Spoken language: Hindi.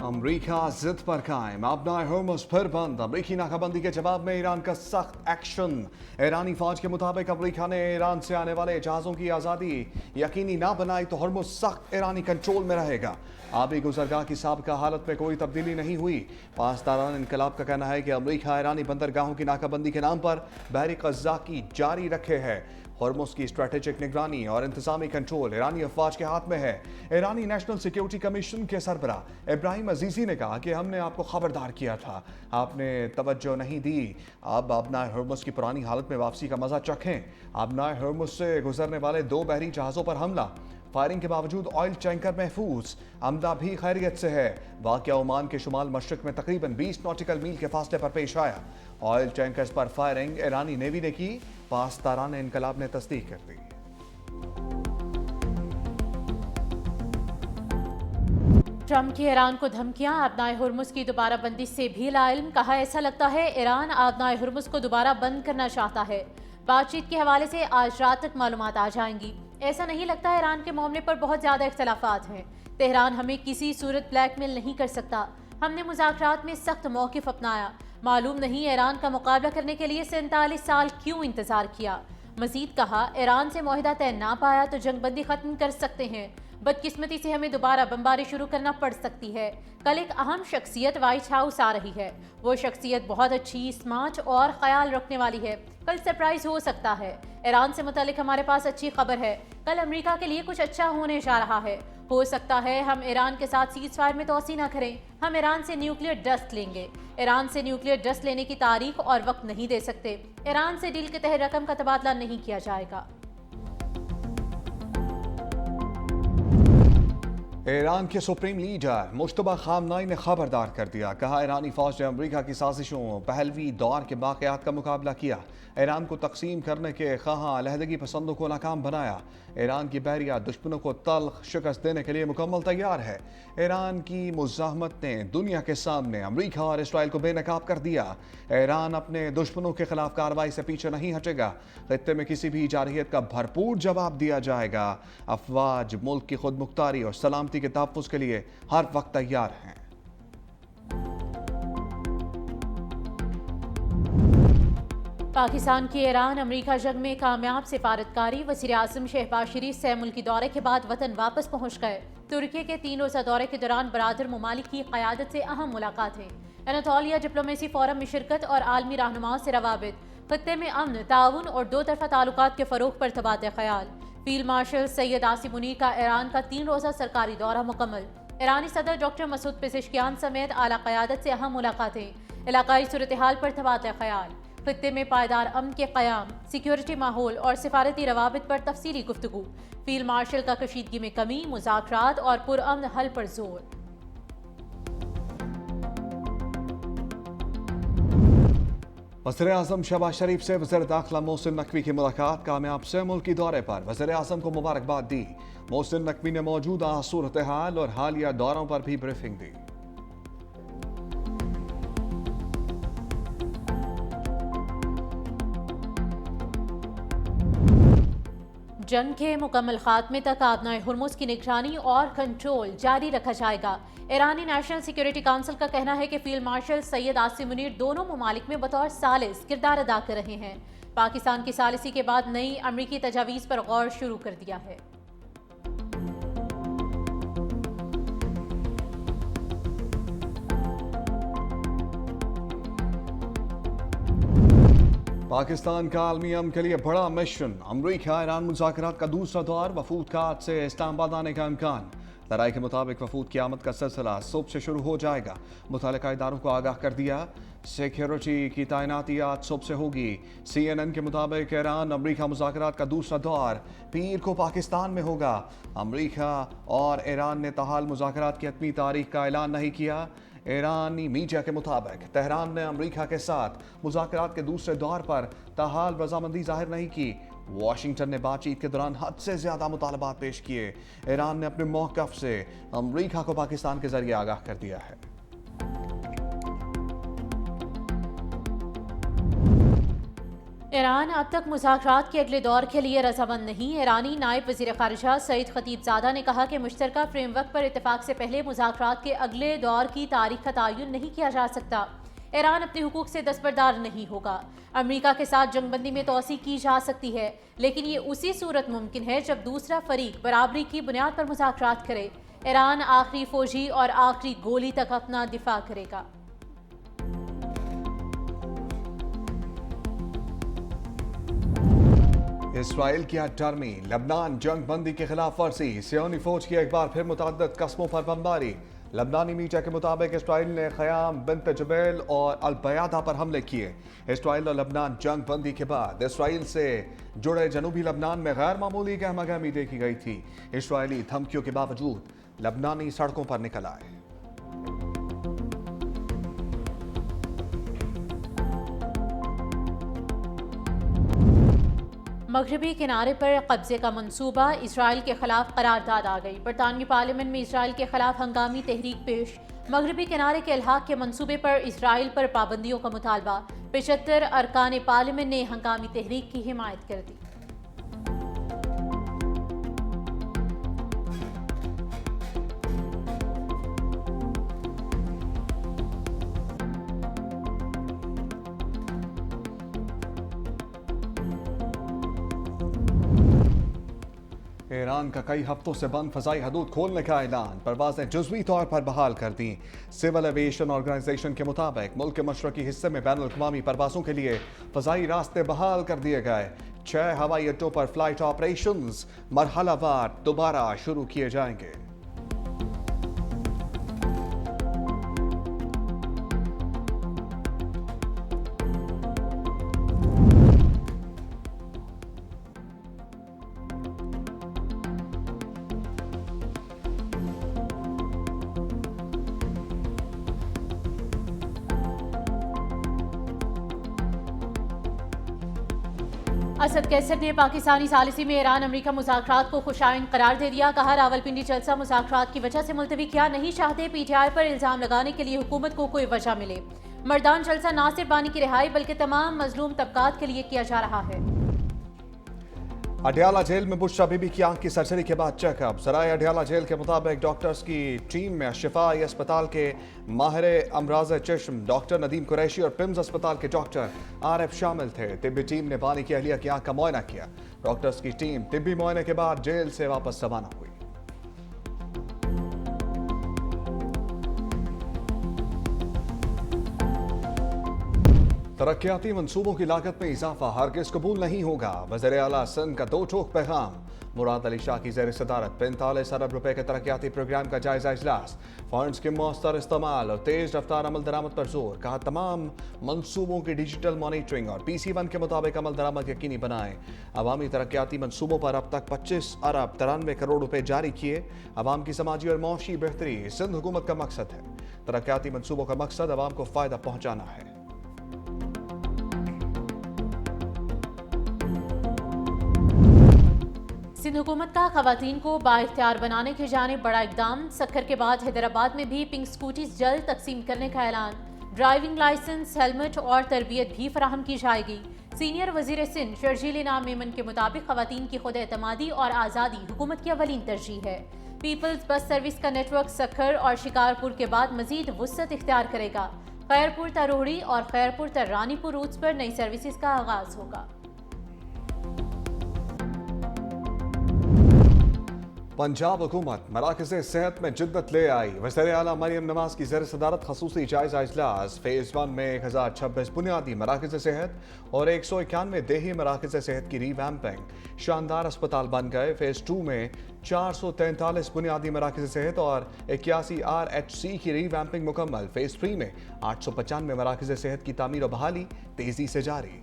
अमरीका जिद पर कायम, अपना हॉर्मुज़ फिर बंद। अमरीकी नाकाबंदी के जवाब में ईरान का सख्त एक्शन। ईरानी फौज के मुताबिक अमरीका ने ईरान से आने वाले जहाज़ों की आज़ादी यकीनी ना बनाई तो हॉर्मुज़ सख्त ईरानी कंट्रोल में रहेगा। आबी गुजरगाह की साबिका हालत में कोई तब्दीली नहीं हुई। पासदारान इनकलाब का कहना है कि अमरीका ईरानी बंदरगाहों की नाकाबंदी के नाम पर बहरी क़ज़्ज़ाकी जारी रखे है। हॉर्मुज़ की स्ट्रेटेजिक निगरानी और इंतजामी कंट्रोल ईरानी अफवाज के हाथ में है। ईरानी नेशनल सिक्योरिटी कमीशन के सरबराह इब्राहिम अजीजी ने कहा कि हमने आपको खबरदार किया था, आपने तवज्जो नहीं दी। अब अपना हॉर्मुज़ की पुरानी हालत में वापसी का मजा चखें। अपना हॉर्मुज़ से गुजरने वाले 2 बहरी जहाज़ों पर हमला, फायरिंग के बावजूद ऑयल टैंकर महफूज। अमदा भी खैरियत से है। वाक़या ओमान के शुमाल मशरक में तकरीबन 20 नॉटिकल मील के फासले पर पेश आया। ऑयल टैंकर्स पर फायरिंग ईरानी नेवी ने की, पासदारान इनकलाब ने तस्दीक कर दी। ट्रंप की ईरान को धमकियां, आबनाए हुर्मुज़ की दोबारा बंदी से भी लाइल्म। कहा ऐसा लगता है ईरान आबनाए हुर्मुज़ को दोबारा बंद करना चाहता है। बातचीत के हवाले से आज रात तक मालूमात आ जाएंगी। ऐसा नहीं लगता ईरान के मामले पर बहुत ज्यादा इख्तलाफात हैं। तेहरान हमें किसी सूरत ब्लैकमेल नहीं कर सकता। हमने मुज़ाकरात में सख्त मौक़िफ़ अपनाया। मालूम नहीं ईरान का मुकाबला करने के लिए 47 साल क्यों इंतजार किया। मजीद कहा ईरान से मुआहिदा तय ना पाया तो जंगबंदी खत्म कर सकते हैं। बदकिस्मती से हमें दोबारा बमबारी शुरू करना पड़ सकती है। कल एक अहम शख्सियत व्हाइट हाउस आ रही है। वो शख्सियत बहुत अच्छी, स्मार्ट और ख्याल रखने वाली है। कल सरप्राइज हो सकता है। ईरान से मुतालिक हमारे पास अच्छी खबर है। कल अमेरिका के लिए कुछ अच्छा होने जा रहा है। हो सकता है हम ईरान के साथ सीज फायर में तोसी ना करें। हम ईरान से न्यूक्लियर डस्ट लेंगे। ईरान से न्यूक्लियर डस्ट लेने की तारीख और वक्त नहीं दे सकते। ईरान से डील के तहत रकम का तबादला नहीं किया जाएगा। ईरान के सुप्रीम लीडर मुश्तबा खामनाई ने खबरदार कर दिया। कहा ईरानी फौज ने अमरीका की साजिशों, पहलवी दौर के वाक़यात का मुकाबला किया। ईरान को तकसीम करने के ख़्वाहां अलहदगी पसंदों को नाकाम बनाया। ईरान की बहरिया दुश्मनों को तल्ख शिकस्त देने के लिए मुकम्मल तैयार है। ईरान की मुज़ाहमत ने दुनिया के सामने अमरीका और इसराइल को बेनकाब कर दिया। ईरान अपने दुश्मनों के खिलाफ कार्रवाई से पीछे नहीं हटेगा। खित्ते में किसी भी जारहियत का भरपूर जवाब दिया जाएगा। अफवाज मुल्क की खुद मुख्तारी और सलामती के तहफ़्फ़ुज़ के लिए हर वक्त तैयार हैं। पाकिस्तान की ईरान अमेरिका जंग में कामयाब सिफारतकारी। वज़ीर आज़म शहबाज शरीफ से मुल्की दौरे के बाद वतन वापस पहुँच गए। तुर्की के 3 रोज़ा दौरे के दौरान बरादर ममालिक की क़यादत से अहम मुलाकातें। एनातोलिया डिप्लोमेसी फोरम में शिरकत और आलमी रहनुमाओं से रवाबित। खत्ते में अमन, ताउन और 2 तरफ़ा ताल्लुकात के फ़रोग़ पर तबादला ख़याल। फील्ड मार्शल सैयद आसिम मुनीर का ईरान का 3 रोज़ा सरकारी दौरा मुकम्मल। ईरानी सदर डॉक्टर मसूद पेज़ेश्कियान समेत आला क़यादत से अहम मुलाकातें। इलाकाई सूरत हाल पर तबादला ख़याल। खित्ते में पायदार अमन के क़याम, सिक्योरिटी माहौल और सिफारती रवाबित पर तफसीली गुफ्तगू। फील्ड मार्शल का कशीदगी में कमी, मुज़ाकरात और पुरअमन हल पर जोर। वज़ीर आज़म शहबाज शरीफ से वज़ीर दाखिला मोहसिन नकवी की मुलाकात। कामयाब से मुल्की दौरे पर वज़ीर आज़म को मुबारकबाद दी। मोहसिन नकवी ने मौजूदा सूरत हाल और हालिया दौरों पर भी ब्रीफिंग दी। जंग के मुकम्मल खात्मे तक आबनाए हुर्मुज़ की निगरानी और कंट्रोल जारी रखा जाएगा। ईरानी नेशनल सिक्योरिटी काउंसिल का कहना है कि फील्ड मार्शल सैयद आसिम मुनीर दोनों ममालिक में बतौर सालिस किरदार अदा कर रहे हैं। पाकिस्तान की सालिसी के बाद नई अमरीकी तजावीज़ पर गौर शुरू कर दिया है। पाकिस्तान का आलमी अमन के लिए बड़ा मिशन। अमरीका ईरान मुज़ाकरात का दूसरा दौर। वफूद का आज से इस्लामाबाद आने का इम्कान। ज़राए के मुताबिक वफूद की आमद का सिलसिला सुबह से शुरू हो जाएगा। मुतल्लिका इदारों को आगाह कर दिया। सिक्योरिटी की तैनाती आज सुबह से होगी। CNN के मुताबिक ईरान अमरीका मुज़ाकरात का दूसरा दौर पीर को पाकिस्तान में होगा। अमरीका और ईरान ने ताहाल मुज़ाकरात की हतमी तारीख का ऐलान नहीं किया। ईरानी मीडिया के मुताबिक तेहरान ने अमरीका के साथ मुज़ाकरात के दूसरे दौर पर ताहाल रजामंदी जाहिर नहीं की। वाशिंगटन ने बातचीत के दौरान हद से ज़्यादा मुतालबात पेश किए। ईरान ने अपने मौक़िफ़ से अमरीका को पाकिस्तान के ज़रिए आगाह कर दिया है। ईरान अब तक मुज़ाकरात के अगले दौर के लिए रजामंद नहीं। ईरानी नायब वज़ीर ख़ारिजा सईद खतीबज़ादा ने कहा कि मुश्तरका फ्रेमवर्क पर इत्तेफाक से पहले मुज़ाकरात के अगले दौर की तारीख का तयन नहीं किया जा सकता। ईरान अपने हुकूक से दस्तबरदार नहीं होगा। अमेरिका के साथ जंगबंदी में तोसी की जा सकती है, लेकिन ये उसी सूरत मुमकिन है जब दूसरा फरीक बराबरी की बुनियाद पर मुज़ाकरात करे। ईरान आखिरी फौजी और आखिरी गोली तक अपना दिफा करेगा। इसराइल की हटर्मी, लबनान जंग बंदी के खिलाफ वर्जी, सियोनी फौज की एक बार फिर मुतअद्दिद कस्मों पर बमबारी। लबनानी मीडिया के मुताबिक इसराइल ने ख़याम बिन्त जबेल और अल-बयादा पर हमले किए। इसराइल और लबनान जंग बंदी के बाद इसराइल से जुड़े जनूबी लबनान में गैर मामूली गहमागहमी देखी गई थी। इसराइली धमकियों के बावजूद लबनानी सड़कों पर निकल आए। मगरबी किनारे पर कब्जे का मंसूबा, इसराइल के खिलाफ करारदाद आ गई। बरतानवी पार्लियामेंट में इसराइल के खिलाफ हंगामी तहरीक पेश। मगरबी किनारे के इल्हाक के मंसूबे पर इसराइल पर पाबंदियों का मुतालबा। 75 अरकान पार्लियामेंट ने हंगामी तहरीक की हिमायत कर दी। ईरान का कई हफ्तों से बंद फजाई हदूद खोलने का ऐलान, परवाजें जुज़वी तौर पर बहाल कर दी। सिविल एविएशन ऑर्गेनाइजेशन के मुताबिक मुल्क के मशरकी हिस्से में बैनुल अक़वामी परवाज़ों के लिए फजाई रास्ते बहाल कर दिए गए। 6 हवाई अड्डों पर फ्लाइट ऑपरेशंस मरहलावार दोबारा शुरू किए जाएंगे। असद कैसर ने पाकिस्तानी सालिसी में ईरान अमेरिका मुज़ाकरात को खुशाइन करार दे दिया। कहा, रावलपिंडी जलसा मुज़ाकरात की वजह से मुलतवी किया नहीं चाहते। PTI पर इल्जाम लगाने के लिए हुकूमत को कोई वजह मिले। मर्दान जलसा ना सिर्फ बानी की रिहाई बल्कि तमाम मजलूम तबकात के लिए किया जा रहा है। अडयाला जेल में बुशरा बीबी की आंख की सर्जरी के बाद चेकअप। सराय अडयाला जेल के मुताबिक डॉक्टर्स की टीम में शिफाई अस्पताल के माहिर अमराज चश्म डॉक्टर नदीम कुरैशी और पिम्स अस्पताल के डॉक्टर RF शामिल थे। तिब्बी टीम ने बानी की अहलिया की आंख का मुआयना किया। डॉक्टर्स की टीम तिब्बी मुआयने के बाद जेल से वापस रवाना हुई। तरक्याती मंसूबों की लागत में इजाफा हरगिज कबूल नहीं होगा। वज़ीर आला सिंध का 2 टोक पैगाम। मुराद अली शाह की ज़ेर सदारत 45 अरब रुपए के तरक्याती प्रोग्राम का जायजा इजलास। फंड्स के मौसर इस्तेमाल और तेज रफ्तार अमल दरामद पर जोर। कहा, तमाम मंसूबों की डिजिटल मॉनिटरिंग और PC1 के मुताबिक अमल दरामद यकीनी बनाएं। अवामी तरक्याती मंसूबों पर अब तक 25 अरब 93 करोड़ रुपए जारी किए। अवाम की समाजी और मौशी बेहतरी सिंध हुकूमत का मकसद है। तरक्याती मंसूबों का मकसद अवाम को फ़ायदा पहुँचाना है। सिंध हुकूमत का खवातीन को बाइख्तियार बनाने की जानिब बड़ा इकदाम। सक्खर के बाद हैदराबाद में भी पिंक स्कूटीज जल्द तकसीम करने का ऐलान। ड्राइविंग लाइसेंस, हेलमेट और तरबियत भी फराहम की जाएगी। सीनियर वजीर सिंध शर्जील इनाम मेमन के मुताबिक खवातीन की खुद एतमादी और आज़ादी हुकूमत की अवलीन तरजीह है। पीपल्स बस सर्विस का नेटवर्क सक्खर और शिकारपुर के बाद मजीद वुसअत इख्तियार करेगा। खैरपुर तरोहड़ी और खैरपुर रानीपुर रूट्स पर नई सर्विसेज का आगाज होगा। पंजाब हुकूमत मराकज़ सेहत में जिद्दत ले आई। वज़ीर आला मरियम नवाज की ज़ेर सदारत खसूसी जायजा इजलास। फेज़ 1 में 1026 बुनियादी मराकज़ सेहत और 191 देही मराकज़ सेहत की रीवैम्पिंग। शानदार अस्पताल बन गए। फेज़ 2 में 443 बुनियादी मराकज़ सेहत और 81 RHC की रीवैम्पिंग मुकम्मल। फेज़ 3 में 895 मराकज़ सेहत की तामीर और बहाली तेज़ी से जारी।